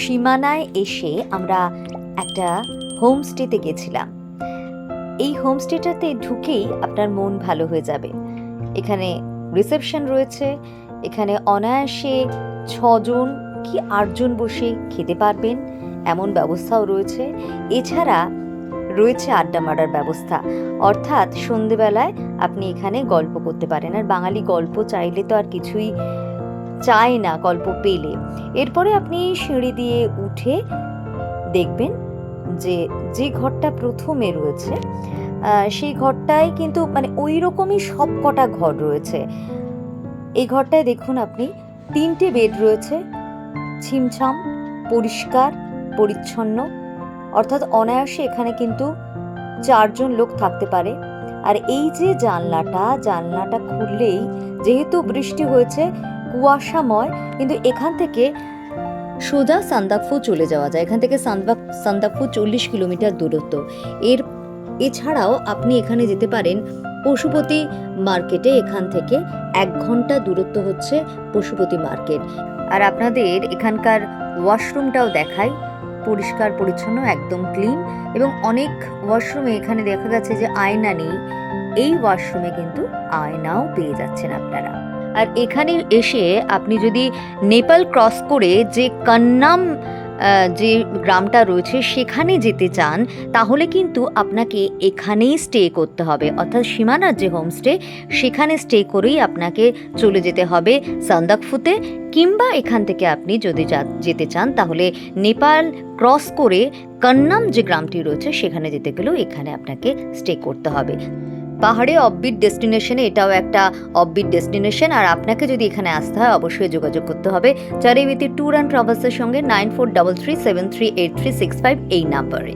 সীমানায় এসে আমরা একটা হোমস্টেতে গেছিলাম। এই হোমস্টেটাতে ঢুকেই আপনার মন ভালো হয়ে যাবে। এখানে রিসেপশন রয়েছে, এখানে অনায়াসে 6 জন কি 8 জন বসে খেতে পারবেন এমন ব্যবস্থাও রয়েছে। এছাড়া রয়েছে আড্ডা মারার ব্যবস্থা, অর্থাৎ সন্ধেবেলায় আপনি এখানে গল্প করতে পারেন। আর বাঙালি গল্প চাইলে তো আর কিছুই চায় না গল্প পেলে। এরপরে আপনি সিঁড়ি দিয়ে উঠে দেখবেন যে ঘরটা প্রথমে রয়েছে সেই ঘরটায় কিন্তু মানে ওই রকমই সব কটা ঘর রয়েছে। এই ঘরটায় দেখুন আপনি 3টে বেড রয়েছে, ছিমছাম, পরিষ্কার পরিচ্ছন্ন, অর্থাৎ অনায়াসে এখানে কিন্তু 4 জন লোক থাকতে পারে। আর এই যে জানলাটা খুললেই, যেহেতু বৃষ্টি হয়েছে কুয়াশাময়, কিন্তু এখান থেকে সোজা সান্দাকফু চলে যাওয়া যায়। এখান থেকে সান্দাকফু 40 কিলোমিটার দূরত্ব। এছাড়াও আপনি এখানে যেতে পারেন পশুপতি মার্কেটে। এখান থেকে 1 ঘন্টা দূরত্ব হচ্ছে পশুপতি মার্কেট। আর আপনাদের এখানকার ওয়াশরুমটাও দেখাই, পরিষ্কার পরিচ্ছন্ন, একদম ক্লিন। এবং অনেক ওয়াশরুমে এখানে দেখা গেছে যে আয়না নেই, এই ওয়াশরুমে কিন্তু আয়নাও পেয়ে যাচ্ছেন আপনারা। আর এখানে এসে আপনি যদি নেপাল ক্রস করে যে কান্নাম যে গ্রামটা রয়েছে সেখানে যেতে চান, তাহলে কিন্তু আপনাকে এখানেই স্টে করতে হবে, অর্থাৎ সীমানার যে হোমস্টে সেখানে স্টে করেই আপনাকে চলে যেতে হবে সান্দাকফুতে। কিংবা এখান থেকে আপনি যদি যেতে চান তাহলে নেপাল ক্রস করে কান্নাম যে গ্রামটি রয়েছে সেখানে যেতে গেলেও এখানে আপনাকে স্টে করতে হবে। পাহাড়ে অফবিট ডেস্টিনেশনে এটাও একটা অফবিট ডেস্টিনেশন। আর আপনাকে যদি এখানে আসতে হয় অবশ্যই যোগাযোগ করতে হবে চারিবিতি ট্যুর অ্যান্ড ট্রাভেলসের সঙ্গে 9433738365 এই নাম্বারে।